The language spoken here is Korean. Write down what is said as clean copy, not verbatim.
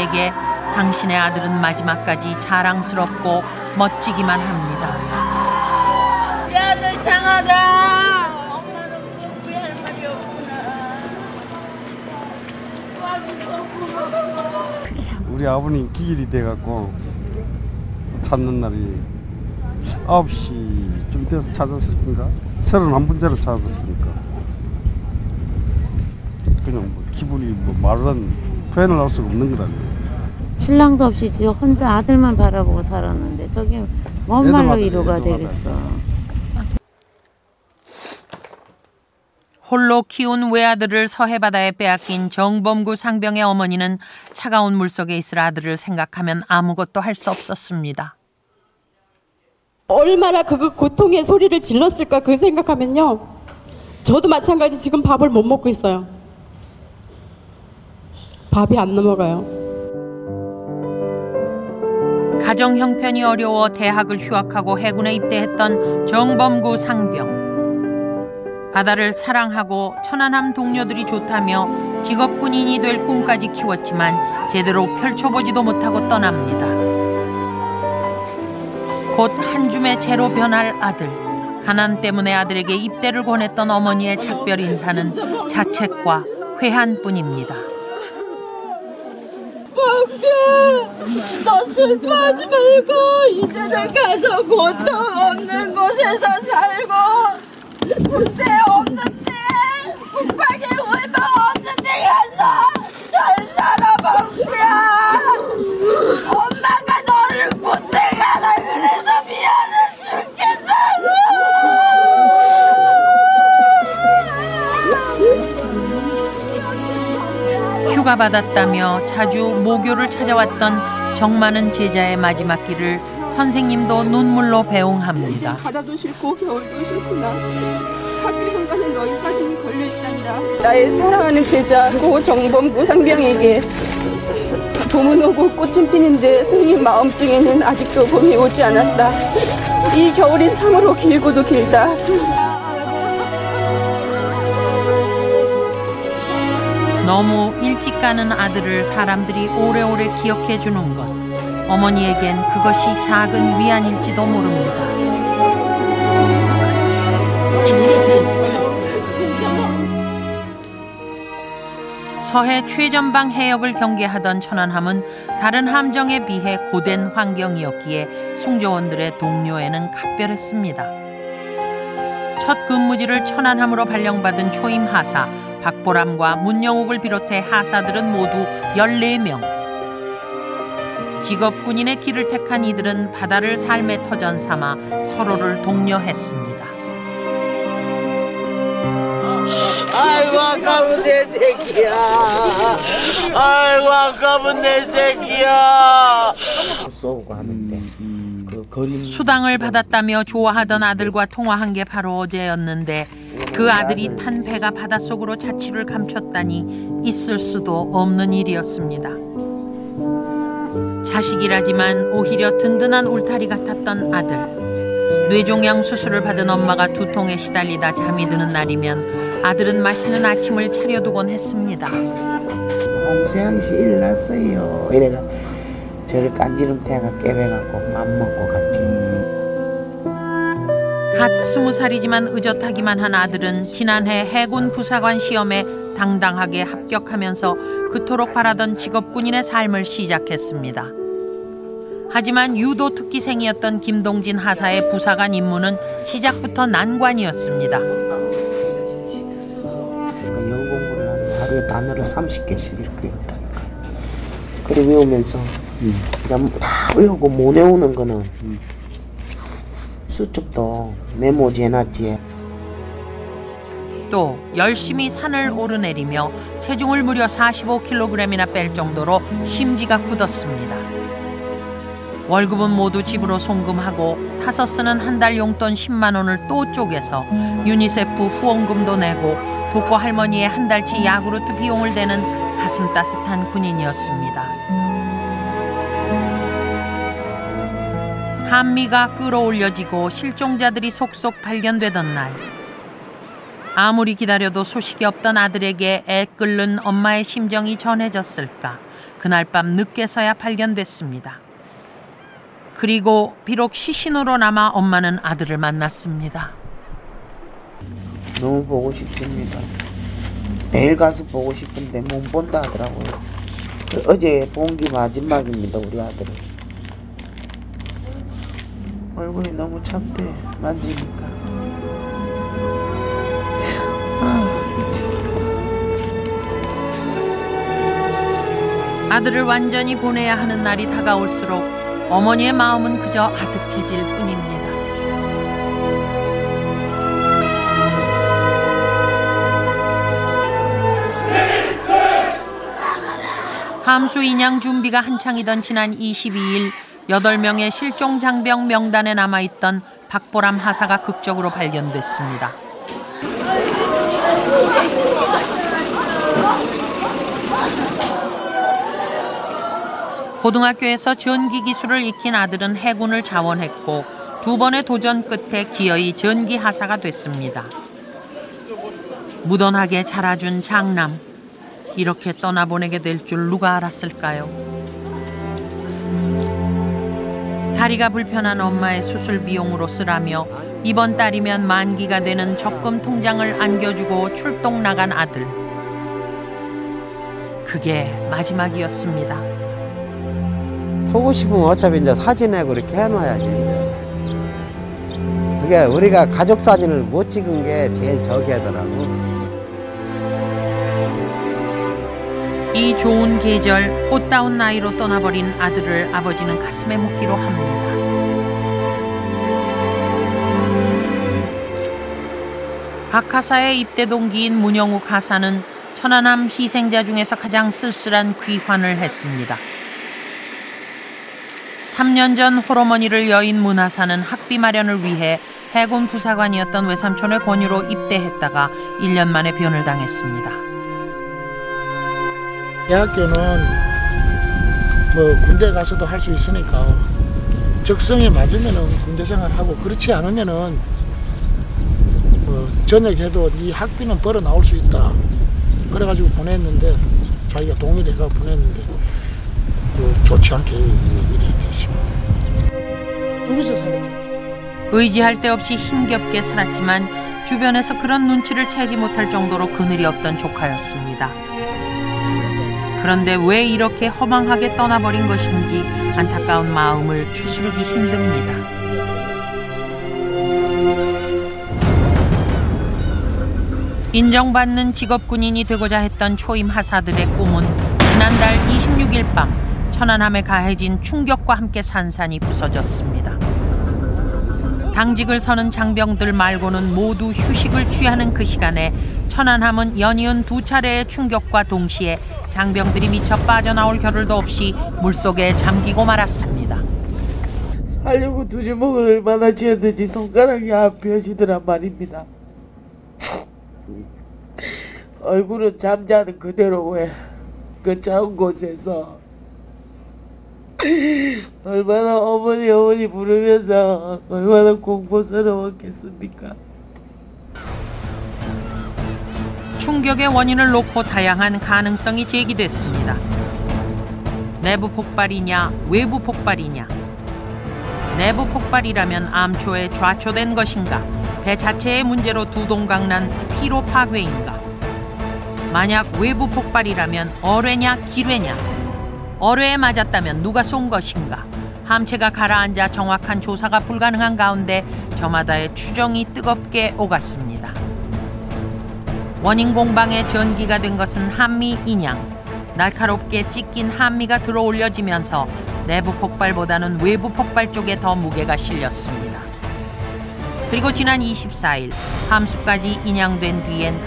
어머니에게 당신의 아들은 마지막까지 자랑스럽고 멋지기만 합니다. 내 아들 장하다. 엄마는 우리 할머니 없구나. 우리 아버님 기일이 돼갖고 찾는 날이 9시쯤 돼서 찾았을까? 31번째로 찾았으니까 그냥 뭐 기분이 뭐 말은 표현을 할 수가 없는 거다. 신랑도 없이 지 혼자 아들만 바라보고 살았는데 저게 뭔 말로 위로가 되겠어. 홀로 키운 외아들을 서해바다에 빼앗긴 정범구 상병의 어머니는 차가운 물속에 있을 아들을 생각하면 아무것도 할 수 없었습니다. 얼마나 그 고통의 소리를 질렀을까 그 생각하면요. 저도 마찬가지 지금 밥을 못 먹고 있어요. 밥이 안 넘어가요. 가정 형편이 어려워 대학을 휴학하고 해군에 입대했던 정범구 상병. 바다를 사랑하고 천안함 동료들이 좋다며 직업군인이 될 꿈까지 키웠지만 제대로 펼쳐보지도 못하고 떠납니다. 곧 한 줌의 재로 변할 아들. 가난 때문에 아들에게 입대를 권했던 어머니의 작별 인사는 자책과 회한뿐입니다. 너 슬퍼하지 말고 이제는 가서 고통 없는 곳에서 살고 군대 없는데 국방에 울면 없는데 가서 잘 살아 범구야. 엄마가 너를 군대 가라 그래서 미안해 죽겠다고. 휴가 받았다며 자주 모교를 찾아왔던 정 많은 제자의 마지막 길을 선생님도 눈물로 배웅합니다. 바다도 싫고 겨울도 싫구나. 학교 현관에 너희 사진이 걸려있단다. 나의 사랑하는 제자 고 정범구 상병에게 봄은 오고 꽃은 피는데 스님 마음속에는 아직도 봄이 오지 않았다. 이 겨울이 참으로 길고도 길다. 너무 일찍 가는 아들을 사람들이 오래오래 기억해 주는 것. 어머니에겐 그것이 작은 위안일지도 모릅니다. 서해 최전방 해역을 경계하던 천안함은 다른 함정에 비해 고된 환경이었기에 숭조원들의 동료에는 각별했습니다. 첫 근무지를 천안함으로 발령받은 초임 하사 박보람과 문영옥을 비롯해 하사들은 모두 14명. 직업군인의 길을 택한 이들은 바다를 삶의 터전 삼아 서로를 독려했습니다. 아이고 아까운 내 새끼야. 아이고 아까운 내 새끼야. 쏘고 하는데 수당을 받았다며 좋아하던 아들과 통화한 게 바로 어제였는데 그 아들이 탄 배가 바닷속으로 자취를 감췄다니 있을 수도 없는 일이었습니다. 자식이라지만 오히려 든든한 울타리 같았던 아들. 뇌종양 수술을 받은 엄마가 두통에 시달리다 잠이 드는 날이면 아들은 맛있는 아침을 차려두곤 했습니다. 홍수양 씨 일났어요. 이래가 저를 깐지름태가 깨배갖고 맘먹고 같이. 갓 20살이지만 의젓하기만 한 아들은 지난해 해군 부사관 시험에 당당하게 합격하면서 그토록 바라던 직업군인의 삶을 시작했습니다. 하지만 유도 특기생이었던 김동진 하사의 부사관 임무는 시작부터 난관이었습니다. 영어 공부를 하는 하루에 단어를 30개씩 이렇게 외웠다니까. 그래 외우면서 그냥 다 외우고 못 외우는 거는 수첩도 메모지 해놨지. 또 열심히 산을 오르내리며 체중을 무려 45kg이나 뺄 정도로 심지가 굳었습니다. 월급은 모두 집으로 송금하고 타서 쓰는 한 달 용돈 10만 원을 또 쪼개서 유니세프 후원금도 내고 독거 할머니의 한 달치 야구르트 비용을 대는 가슴 따뜻한 군인이었습니다. 한미가 끌어올려지고 실종자들이 속속 발견되던 날, 아무리 기다려도 소식이 없던 아들에게 애 끓는 엄마의 심정이 전해졌을까. 그날 밤 늦게서야 발견됐습니다. 그리고 비록 시신으로나마 엄마는 아들을 만났습니다. 너무 보고 싶습니다. 내일 가서 보고 싶은데 못 본다 하더라고요. 어제 본 게 마지막입니다. 우리 아들은. 얼굴이 너무 작대. 만지니까. 아들을 완전히 보내야 하는 날이 다가올수록 어머니의 마음은 그저 아득해질 뿐입니다. 함수 인양 준비가 한창이던 지난 22일 8명의 실종 장병 명단에 남아있던 박보람 하사가 극적으로 발견됐습니다. 고등학교에서 전기 기술을 익힌 아들은 해군을 자원했고 2번의 도전 끝에 기어이 전기 하사가 됐습니다. 무던하게 자라준 장남. 이렇게 떠나보내게 될 줄 누가 알았을까요? 다리가 불편한 엄마의 수술 비용으로 쓰라며 이번 달이면 만기가 되는 적금 통장을 안겨주고 출동 나간 아들. 그게 마지막이었습니다. 보고 싶으면 어차피 이제 사진하고 이렇게 해놔야지 이제. 그게 우리가 가족 사진을 못 찍은 게 제일 저기하더라고. 이 좋은 계절 꽃다운 나이로 떠나버린 아들을 아버지는 가슴에 묻기로 합니다. 박 하사의 입대 동기인 문영욱 하사는 천안함 희생자 중에서 가장 쓸쓸한 귀환을 했습니다. 3년 전 홀어머니를 여인 문 하사는 학비 마련을 위해 해군 부사관이었던 외삼촌의 권유로 입대했다가 1년 만에 변을 당했습니다. 대학교는 뭐 군대 가서도 할 수 있으니까 적성에 맞으면은 군대 생활하고 그렇지 않으면은 뭐 전역해도 네 학비는 벌어 나올 수 있다. 그래가지고 보냈는데 자기가 동의를 해가 보냈는데 뭐 좋지 않게 일이 됐습니다. 둘이서 살았죠. 의지할 데 없이 힘겹게 살았지만 주변에서 그런 눈치를 채지 못할 정도로 그늘이 없던 조카였습니다. 그런데 왜 이렇게 허망하게 떠나버린 것인지 안타까운 마음을 추스르기 힘듭니다. 인정받는 직업군인이 되고자 했던 초임 하사들의 꿈은 지난달 26일 밤 천안함에 가해진 충격과 함께 산산이 부서졌습니다. 당직을 서는 장병들 말고는 모두 휴식을 취하는 그 시간에 천안함은 연이은 2차례의 충격과 동시에 장병들이 미쳐 빠져나올 겨를도 없이 물속에 잠기고 말았습니다. 살려고 두 주먹을 얼마나 쥐었는지 손가락이 안 펴지더란 말입니다. 얼굴은 잠자는 그대로 왜 그 작은 곳에서 얼마나 어머니 부르면서 얼마나 공포스러웠겠습니까. 충격의 원인을 놓고 다양한 가능성이 제기됐습니다. 내부 폭발이냐 외부 폭발이냐. 내부 폭발이라면 암초에 좌초된 것인가, 배 자체의 문제로 두동강난 피로 파괴인가. 만약 외부 폭발이라면 어뢰냐 기뢰냐. 어뢰에 맞았다면 누가 쏜 것인가. 함체가 가라앉아 정확한 조사가 불가능한 가운데 저마다의 추정이 뜨겁게 오갔습니다. 원인 공방의 전기가 된 것은 한미 인양. 날카롭게 찢긴 한미가 들어올려지면서 내부 폭발보다는 외부 폭발 쪽에 더 무게가 실렸습니다. 그리고 지난 24일 함수까지 인양된 뒤엔